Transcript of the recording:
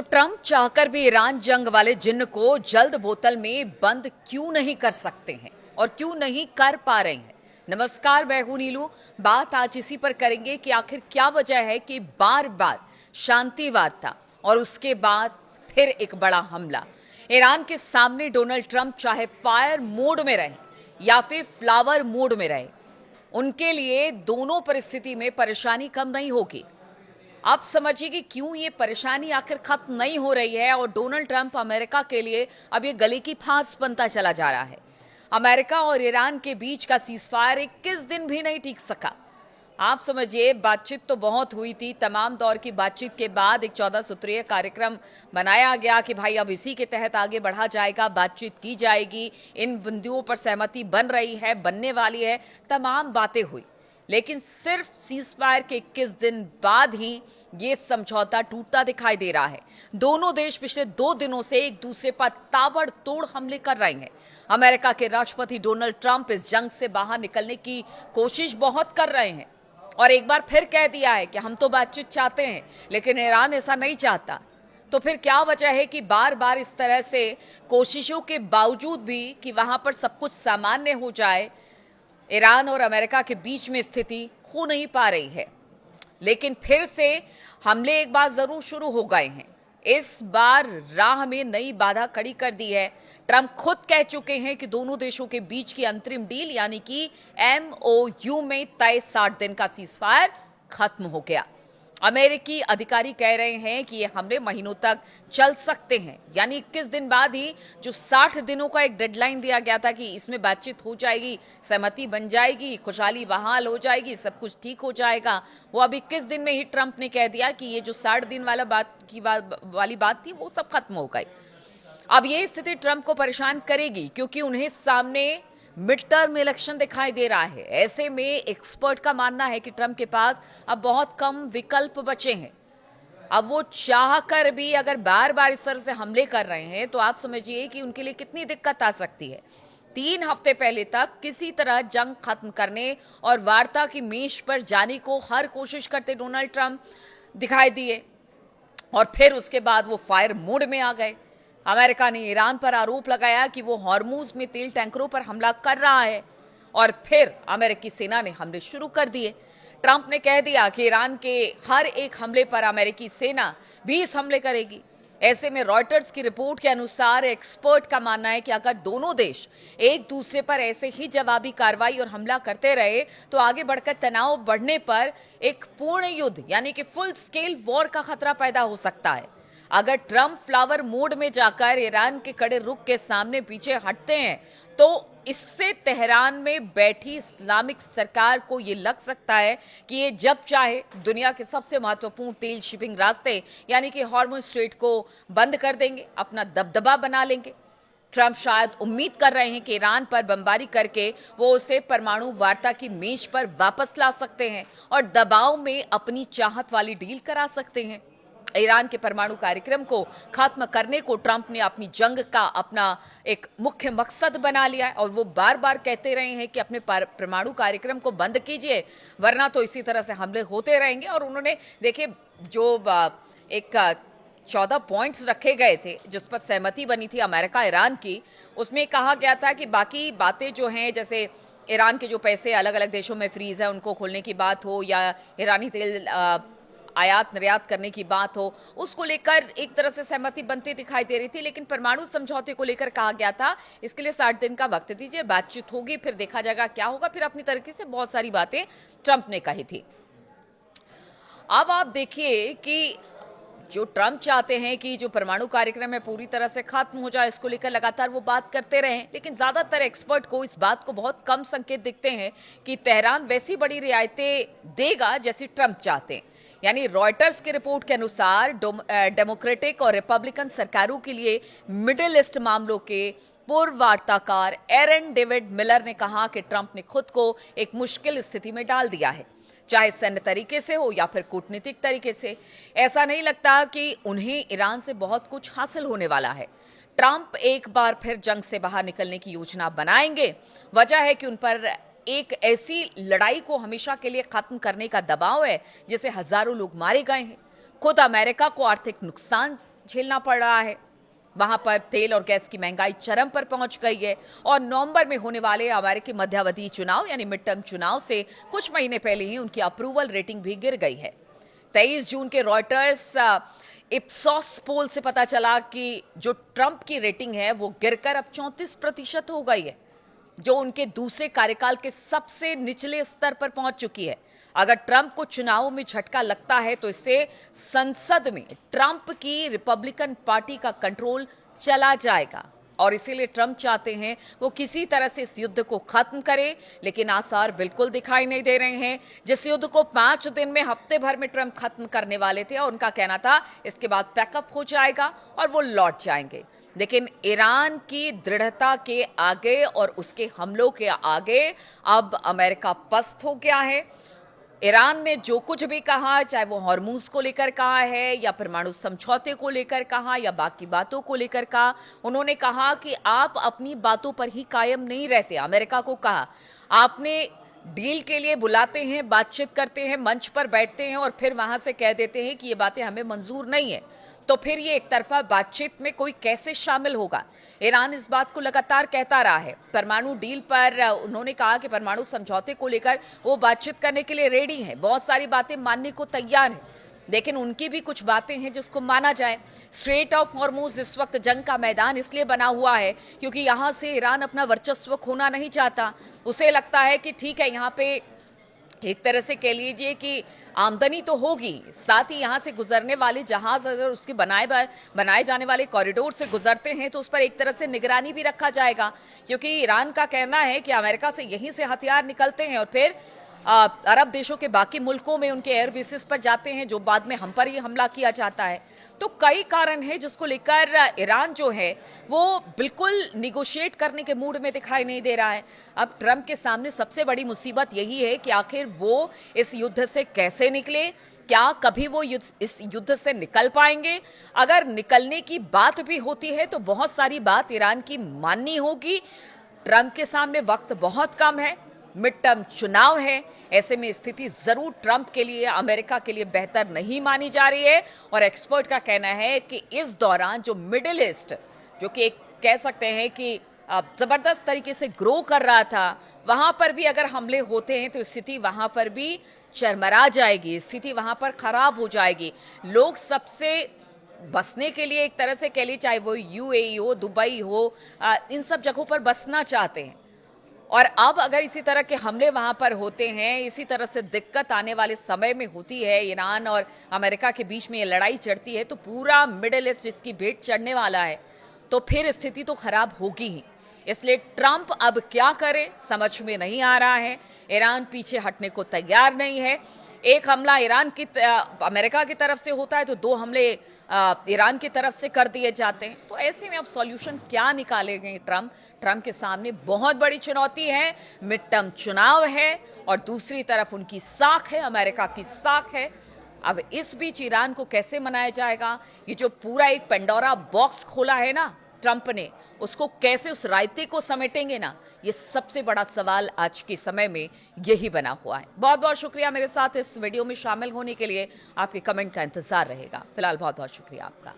तो ट्रंप चाहकर भी ईरान जंग वाले जिन्न को जल्द बोतल में बंद क्यों नहीं कर सकते हैं और क्यों नहीं कर पा रहे हैं। नमस्कार, मैं हूं नीलू। बात आज इसी पर करेंगे कि आखिर क्या वजह है कि बार बार शांति वार्ता और उसके बाद फिर एक बड़ा हमला। ईरान के सामने डोनाल्ड ट्रंप चाहे फायर मोड में रहे या फिर फ्लावर मोड में रहे, उनके लिए दोनों परिस्थिति में परेशानी कम नहीं होगी। आप समझिए कि क्यों ये परेशानी आखिर खत्म नहीं हो रही है और डोनाल्ड ट्रंप अमेरिका के लिए अब ये गले की फांस बनता चला जा रहा है। अमेरिका और ईरान के बीच का सीजफायर 21 दिन भी नहीं टिक सका। आप समझिए, बातचीत तो बहुत हुई थी। तमाम दौर की बातचीत के बाद एक 14 सूत्रीय कार्यक्रम बनाया गया कि भाई अब इसी के तहत आगे बढ़ा जाएगा, बातचीत की जाएगी, इन बिंदुओं पर सहमति बन रही है, बनने वाली है, तमाम बातें हुई। लेकिन सिर्फ सीजफायर के 21 दिन बाद ही ये समझौता टूटता दिखाई दे रहा है। दोनों देश पिछले 2 दिनों से एक दूसरे पर ताबड़तोड़ हमले कर रहे हैं। अमेरिका के राष्ट्रपति डोनाल्ड ट्रंप इस जंग से बाहर निकलने की कोशिश बहुत कर रहे हैं और एक बार फिर कह दिया है कि हम तो बातचीत चाहते हैं, लेकिन ईरान ऐसा नहीं चाहता। तो फिर क्या वजह है कि बार बार इस तरह से कोशिशों के बावजूद भी कि वहां पर सब कुछ सामान्य हो जाए, ईरान और अमेरिका के बीच में स्थिति हो नहीं पा रही है। लेकिन फिर से हमले एक बार जरूर शुरू हो गए हैं। इस बार राह में नई बाधा खड़ी कर दी है। ट्रंप खुद कह चुके हैं कि दोनों देशों के बीच की अंतरिम डील यानी कि MOU में तय 60 दिन का सीजफायर खत्म हो गया। अमेरिकी अधिकारी कह रहे हैं कि ये हमले महीनों तक चल सकते हैं, यानी 21 दिन बाद ही जो 60 दिनों का एक डेडलाइन दिया गया था कि इसमें बातचीत हो जाएगी, सहमति बन जाएगी, खुशहाली बहाल हो जाएगी, सब कुछ ठीक हो जाएगा, वो अब 21 दिन में ही ट्रंप ने कह दिया कि ये जो 60 दिन वाली बात थी वो सब खत्म हो गई। अब ये स्थिति ट्रंप को परेशान करेगी क्योंकि उन्हें सामने मिड टर्म इलेक्शन दिखाई दे रहा है। ऐसे में एक्सपर्ट का मानना है कि ट्रंप के पास अब बहुत कम विकल्प बचे हैं। अब वो चाह कर भी अगर बार बार इस तरह से हमले कर रहे हैं तो आप समझिए कि उनके लिए कितनी दिक्कत आ सकती है। 3 हफ्ते पहले तक किसी तरह जंग खत्म करने और वार्ता की मेज पर जाने को हर कोशिश करते डोनाल्ड ट्रंप दिखाई दिए और फिर उसके बाद वो फायर मोड में आ गए। अमेरिका ने ईरान पर आरोप लगाया कि वो हॉर्मूज में तेल टैंकरों पर हमला कर रहा है और फिर अमेरिकी सेना ने हमले शुरू कर दिए। ट्रंप ने कह दिया कि ईरान के हर एक हमले पर अमेरिकी सेना 20 हमले करेगी। ऐसे में रॉयटर्स की रिपोर्ट के अनुसार एक्सपर्ट का मानना है कि अगर दोनों देश एक दूसरे पर ऐसे ही जवाबी कार्रवाई और हमला करते रहे तो आगे बढ़कर तनाव बढ़ने पर एक पूर्ण युद्ध यानी कि फुल स्केल वॉर का खतरा पैदा हो सकता है। अगर ट्रंप फ्लावर मोड में जाकर ईरान के कड़े रुख के सामने पीछे हटते हैं तो इससे तेहरान में बैठी इस्लामिक सरकार को ये लग सकता है कि ये जब चाहे दुनिया के सबसे महत्वपूर्ण तेल शिपिंग रास्ते यानी कि हॉर्मुज स्ट्रेट को बंद कर देंगे, अपना दबदबा बना लेंगे। ट्रंप शायद उम्मीद कर रहे हैं कि ईरान पर बमबारी करके वो उसे परमाणु वार्ता की मेज पर वापस ला सकते हैं और दबाव में अपनी चाहत वाली डील करा सकते हैं। ईरान के परमाणु कार्यक्रम को खत्म करने को ट्रंप ने अपनी जंग का अपना एक मुख्य मकसद बना लिया है और वो बार बार कहते रहे हैं कि अपने परमाणु कार्यक्रम को बंद कीजिए वरना तो इसी तरह से हमले होते रहेंगे। और उन्होंने देखिए जो एक 14 पॉइंट्स रखे गए थे जिस पर सहमति बनी थी अमेरिका ईरान की, उसमें कहा गया था कि बाकी बातें जो हैं, जैसे ईरान के जो पैसे अलग अलग देशों में फ्रीज है उनको खोलने की बात हो या ईरानी तेल आयात निर्यात करने की बात हो, उसको लेकर एक तरह से सहमति बनती दिखाई दे रही थी। लेकिन परमाणु समझौते को लेकर कहा गया था इसके लिए 60 दिन का वक्त दीजिए, बातचीत होगी, फिर देखा जाएगा क्या होगा। फिर अपनी तरीके से बहुत सारी बातें ट्रंप ने कही थी। अब आप देखिए कि जो ट्रंप चाहते हैं कि जो परमाणु कार्यक्रम है पूरी तरह से खत्म हो जाए, इसको लेकर लगातार वो बात करते रहे, लेकिन ज्यादातर एक्सपर्ट को इस बात को बहुत कम संकेत दिखते हैं कि तेहरान वैसी बड़ी रियायतें देगा जैसी ट्रंप चाहते हैं। यानी रॉयटर्स की रिपोर्ट के अनुसार डेमोक्रेटिक और रिपब्लिकन सरकारों के लिए मिडिल ईस्ट मामलों के पूर्व वार्ताकार एरन डेविड मिलर ने कहा कि ट्रंप ने खुद को एक मुश्किल स्थिति में डाल दिया है, चाहे सैन्य तरीके से हो या फिर कूटनीतिक तरीके से। ऐसा नहीं लगता कि उन्हें ईरान से बहुत कुछ हासिल होने वाला है। ट्रंप एक बार फिर जंग से बाहर निकलने की योजना बनाएंगे। वजह है कि उन पर एक ऐसी लड़ाई को हमेशा के लिए खत्म करने का दबाव है जिसे हजारों लोग मारे गए हैं। खुद अमेरिका को आर्थिक नुकसान झेलना पड़ रहा है। वहां पर तेल और गैस की महंगाई चरम पर पहुंच गई है और नवंबर में होने वाले अमेरिकी मध्यावधि चुनाव यानी मिड टर्म चुनाव से कुछ महीने पहले ही उनकी अप्रूवल रेटिंग भी गिर गई है। 23 जून के रॉयटर्स इप्सॉस पोल से पता चला कि जो ट्रंप की रेटिंग है वो गिरकर अब 34% हो गई है, जो उनके दूसरे कार्यकाल के सबसे निचले स्तर पर पहुंच चुकी है। अगर ट्रंप को चुनावों में झटका लगता है तो इससे संसद में ट्रंप की रिपब्लिकन पार्टी का कंट्रोल चला जाएगा और इसीलिए ट्रंप चाहते हैं वो किसी तरह से इस युद्ध को खत्म करे, लेकिन आसार बिल्कुल दिखाई नहीं दे रहे हैं। जिस युद्ध को 5 दिन में, हफ्ते भर में ट्रंप खत्म करने वाले थे और उनका कहना था इसके बाद पैकअप हो जाएगा और वो लौट जाएंगे, लेकिन ईरान की दृढ़ता के आगे और उसके हमलों के आगे अब अमेरिका पस्त हो गया है। ईरान ने जो कुछ भी कहा, चाहे वो हॉर्मूज को लेकर कहा है या परमाणु समझौते को लेकर कहा या बाकी बातों को लेकर कहा, उन्होंने कहा कि आप अपनी बातों पर ही कायम नहीं रहते। अमेरिका को कहा आपने डील के लिए बुलाते हैं, बातचीत करते हैं, मंच पर बैठते हैं और फिर वहां से कह देते हैं कि ये बातें हमें मंजूर नहीं है, तो फिर ये एक तरफा बातचीत में कोई कैसे शामिल होगा। ईरान इस बात को लगातार कहता रहा है। परमाणु डील पर उन्होंने कहा कि परमाणु समझौते को लेकर वो बातचीत करने के लिए रेडी है, बहुत सारी बातें मानने को तैयार है, लेकिन उनकी भी कुछ बातें हैं जिसको माना जाए। स्ट्रेट ऑफ हॉर्मूज इस वक्त जंग का मैदान इसलिए बना हुआ है क्योंकि यहां से ईरान अपना वर्चस्व खोना नहीं चाहता। उसे लगता है कि ठीक है, यहाँ पे एक तरह से कह लीजिए कि आमदनी तो होगी, साथ ही यहाँ से गुजरने वाले जहाज अगर उसके बनाए जाने वाले कॉरिडोर से गुजरते हैं तो उस पर एक तरह से निगरानी भी रखा जाएगा, क्योंकि ईरान का कहना है कि अमेरिका से यहीं से हथियार निकलते हैं और फिर अरब देशों के बाकी मुल्कों में उनके एयर बेसिस पर जाते हैं, जो बाद में हम पर ही हमला किया जाता है। तो कई कारण हैं जिसको लेकर ईरान जो है वो बिल्कुल निगोशिएट करने के मूड में दिखाई नहीं दे रहा है। अब ट्रंप के सामने सबसे बड़ी मुसीबत यही है कि आखिर वो इस युद्ध से कैसे निकले, क्या कभी वो इस युद्ध से निकल पाएंगे। अगर निकलने की बात भी होती है तो बहुत सारी बात ईरान की माननी होगी। ट्रंप के सामने वक्त बहुत कम है, मिड टर्म चुनाव है, ऐसे में स्थिति जरूर ट्रंप के लिए, अमेरिका के लिए बेहतर नहीं मानी जा रही है। और एक्सपर्ट का कहना है कि इस दौरान जो मिडिल ईस्ट, जो कि एक कह सकते हैं कि जबरदस्त तरीके से ग्रो कर रहा था, वहां पर भी अगर हमले होते हैं तो स्थिति वहां पर भी चरमरा जाएगी, स्थिति वहां पर खराब हो जाएगी। लोग सबसे बसने के लिए एक तरह से कह लीजिए, चाहे वो यूएई हो, दुबई हो, इन सब जगहों पर बसना चाहते हैं। और अब अगर इसी तरह के हमले वहां पर होते हैं, इसी तरह से दिक्कत आने वाले समय में होती है, ईरान और अमेरिका के बीच में ये लड़ाई चढ़ती है, तो पूरा मिडिल ईस्ट इसकी भेंट चढ़ने वाला है, तो फिर स्थिति तो खराब होगी ही। इसलिए ट्रंप अब क्या करे समझ में नहीं आ रहा है। ईरान पीछे हटने को तैयार नहीं है। एक हमला अमेरिका की तरफ से होता है तो 2 हमले ईरान की तरफ से कर दिए जाते हैं। तो ऐसे में अब सॉल्यूशन क्या निकालेंगे ट्रंप के सामने बहुत बड़ी चुनौती है। मिड टर्म चुनाव है और दूसरी तरफ उनकी साख है, अमेरिका की साख है। अब इस बीच ईरान को कैसे मनाया जाएगा, ये जो पूरा एक पेंडोरा बॉक्स खोला है ना ट्रंप ने, उसको कैसे उस रायते को समेटेंगे ना, ये सबसे बड़ा सवाल आज के समय में यही बना हुआ है। बहुत बहुत शुक्रिया मेरे साथ इस वीडियो में शामिल होने के लिए। आपके कमेंट का इंतजार रहेगा। फिलहाल बहुत बहुत शुक्रिया आपका।